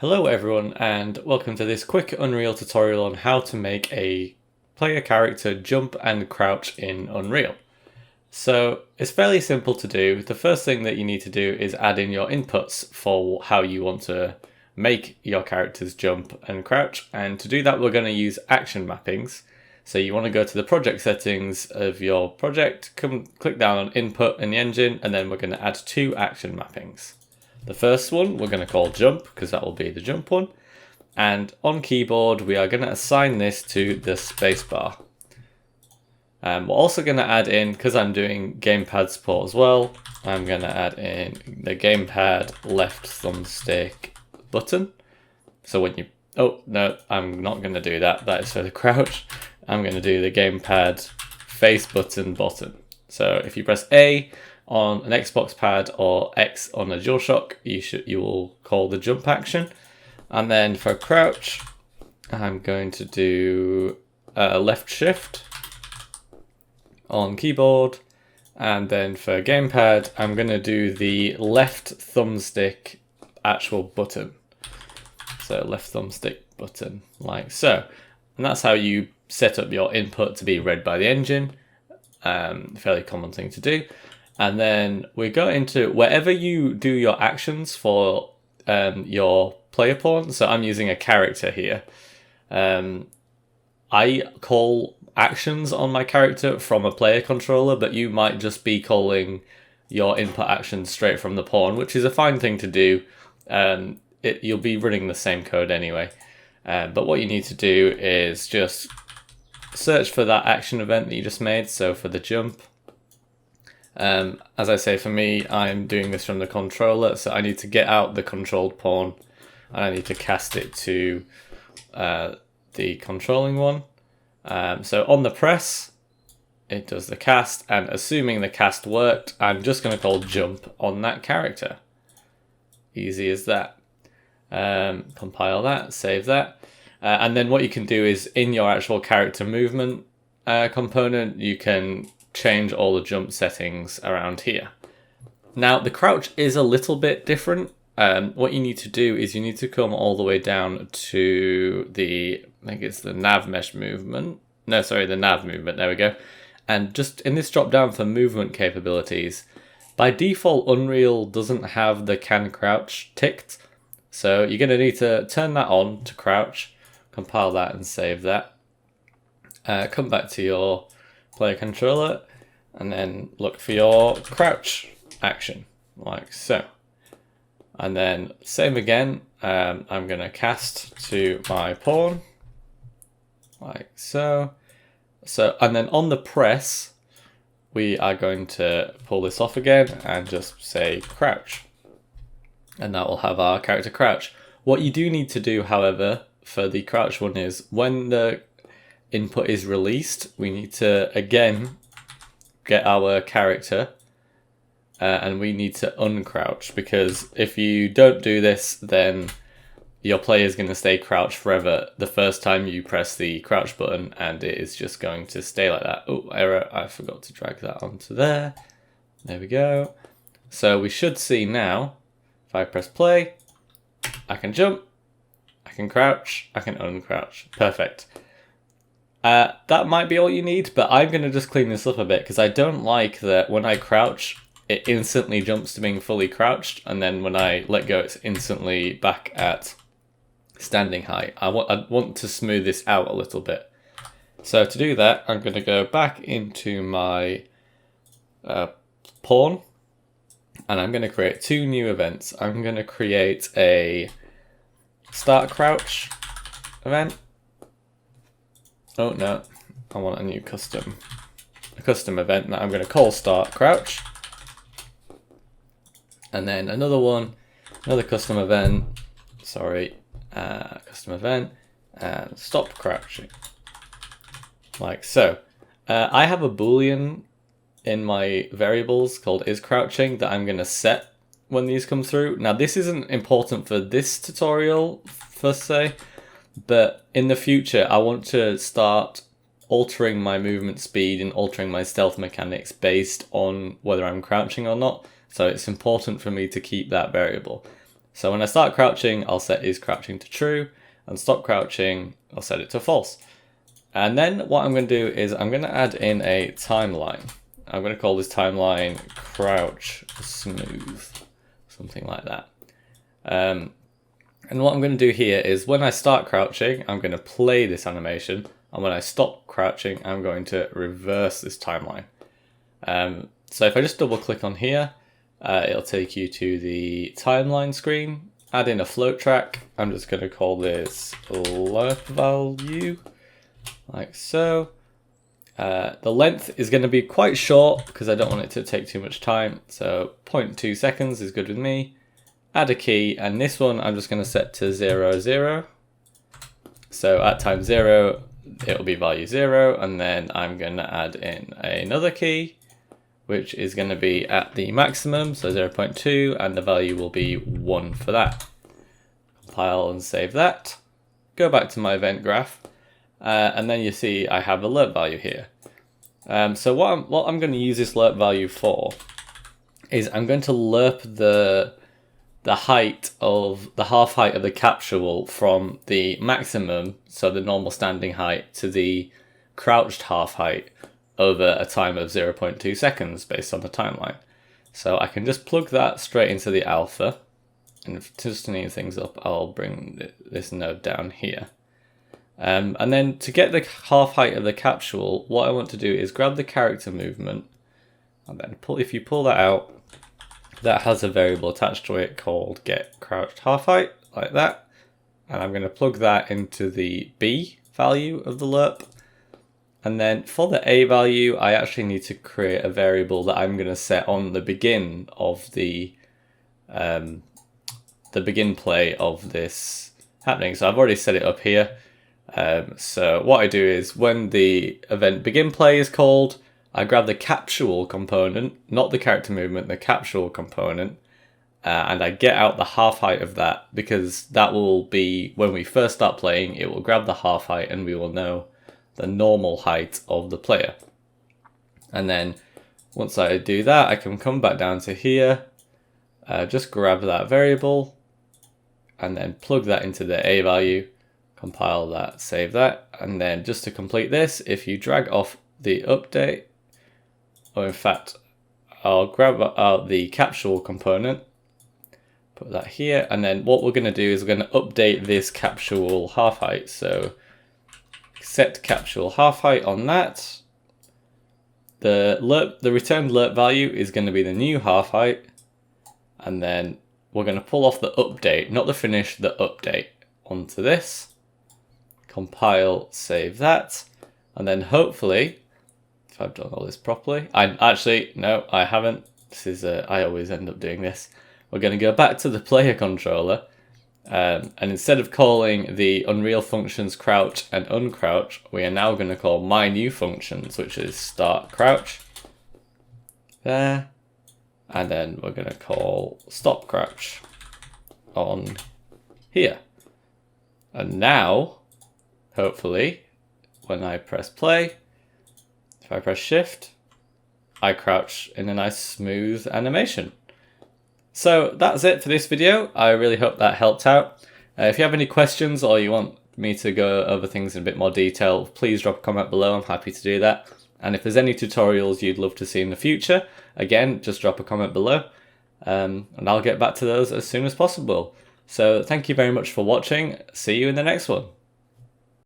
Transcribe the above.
Hello everyone and welcome to this quick Unreal tutorial on how to make a player character jump and crouch in Unreal. So it's fairly simple to do. The first thing that you need to do is add in your inputs for how you want to make your characters jump and crouch, and to do that we're going to use action mappings. So you want to go to the project settings of your project, click down on input in the engine, and then we're going to add two action mappings. The first one we're going to call jump because that will be the jump one, and on keyboard we are going to assign this to the spacebar. We're also going to add in, because I'm doing gamepad support as well, I'm going to add in the gamepad left thumbstick button. So when you, oh no, I'm not going to do that, that is for the crouch. I'm going to do the gamepad face button. So if you press A on an Xbox pad or X on a DualShock, you will call the jump action. And then for crouch, I'm going to do left shift on keyboard, and then for gamepad, I'm going to do the left thumbstick actual button. So left thumbstick button, like so. And that's how you set up your input to be read by the engine. Fairly common thing to do. And then we go into wherever you do your actions for your player pawn. So I'm using a character here. I call actions on my character from a player controller, but you might just be calling your input actions straight from the pawn, which is a fine thing to do. You'll be running the same code anyway. But what you need to do is just search for that action event that you just made. So for the jump, as I say, for me, I'm doing this from the controller, so I need to get out the controlled pawn and I need to cast it to the controlling one. So on the press, it does the cast, and assuming the cast worked, I'm just going to call jump on that character. Easy as that. Compile that, save that. And then what you can do is in your actual character movement component, you can change all the jump settings around here. Now the crouch is a little bit different. What you need to do is you need to come all the way down to the, I think it's the nav mesh movement. No, sorry, the nav movement, there we go. And just in this drop down for movement capabilities, by default Unreal doesn't have the can crouch ticked. So you're going to need to turn that on to crouch, compile that and save that. Come back to your player controller and then look for your crouch action, like so. And then same again, I'm going to cast to my pawn, like so. And then on the press, we are going to pull this off again and just say crouch. And that will have our character crouch. What you do need to do, however, for the crouch one is when the input is released, we need to again get our character and we need to uncrouch, because if you don't do this, then your player is going to stay crouched forever the first time you press the crouch button, and it is just going to stay like that. Oh, error, I forgot to drag that onto there. There we go. So we should see now, if I press play, I can jump, I can crouch, I can uncrouch. Perfect. That might be all you need, but I'm going to just clean this up a bit because I don't like that when I crouch, it instantly jumps to being fully crouched, and then when I let go, it's instantly back at standing height. I want to smooth this out a little bit. So to do that, I'm going to go back into my pawn, and I'm going to create two new events. I'm going to create a start crouch event. Oh no, I want a new custom event that I'm going to call start crouch. And then another one, another custom event, custom event, and stop crouching. Like so. I have a boolean in my variables called isCrouching that I'm going to set when these come through. Now this isn't important for this tutorial per se, but in the future I want to start altering my movement speed and altering my stealth mechanics based on whether I'm crouching or not. So it's important for me to keep that variable. So when I start crouching, I'll set is crouching to true, and stop crouching, I'll set it to false. And then what I'm going to do is I'm going to add in a timeline. I'm going to call this timeline crouch smooth, something like that. And what I'm going to do here is when I start crouching, I'm going to play this animation, and when I stop crouching, I'm going to reverse this timeline. So if I just double click on here, it'll take you to the timeline screen, add in a float track. I'm just going to call this lerp value, like so. The length is going to be quite short because I don't want it to take too much time. So 0.2 seconds is good with me. Add a key, and this one I'm just going to set to 0, 0. So at time 0, it'll be value 0, and then I'm going to add in another key, which is going to be at the maximum, so 0.2, and the value will be 1 for that. Compile and save that. Go back to my event graph, and then you see I have a lerp value here. So what I'm going to use this lerp value for is I'm going to lerp the height of the half height of the capsule from the maximum, so the normal standing height, to the crouched half height over a time of 0.2 seconds based on the timeline. So I can just plug that straight into the alpha, and just to neat things up, I'll bring this node down here. And then to get the half height of the capsule, what I want to do is grab the character movement, and then if you pull that out, that has a variable attached to it called get crouched half height, like that. And I'm going to plug that into the B value of the lerp. And then for the A value, I actually need to create a variable that I'm going to set on the begin of the begin play of this happening. So I've already set it up here. So what I do is when the event begin play is called, I grab the capsule component, not the character movement, the capsule component, and I get out the half height of that, because that will be, when we first start playing, it will grab the half height and we will know the normal height of the player. And then once I do that, I can come back down to here, just grab that variable, and then plug that into the A value, compile that, save that, and then just to complete this, if you drag off the update, or in fact, I'll grab out the capsule component, put that here, and then what we're going to do is we're going to update this capsule half height. So set capsule half height on that. The returned lerp value is going to be the new half height, and then we're going to pull off the update, not the finish, the update onto this. Compile, save that, and then hopefully, if I've done all this properly, no, I haven't. This is I always end up doing this. We're going to go back to the player controller, and instead of calling the Unreal functions crouch and uncrouch, we are now going to call my new functions, which is start crouch there, and then we're going to call stop crouch on here. And now, hopefully, when I press play, if I press shift, I crouch in a nice smooth animation. So that's it for this video. I really hope that helped out. If you have any questions or you want me to go over things in a bit more detail, please drop a comment below. I'm happy to do that. And if there's any tutorials you'd love to see in the future, again, just drop a comment below, and I'll get back to those as soon as possible. So thank you very much for watching. See you in the next one.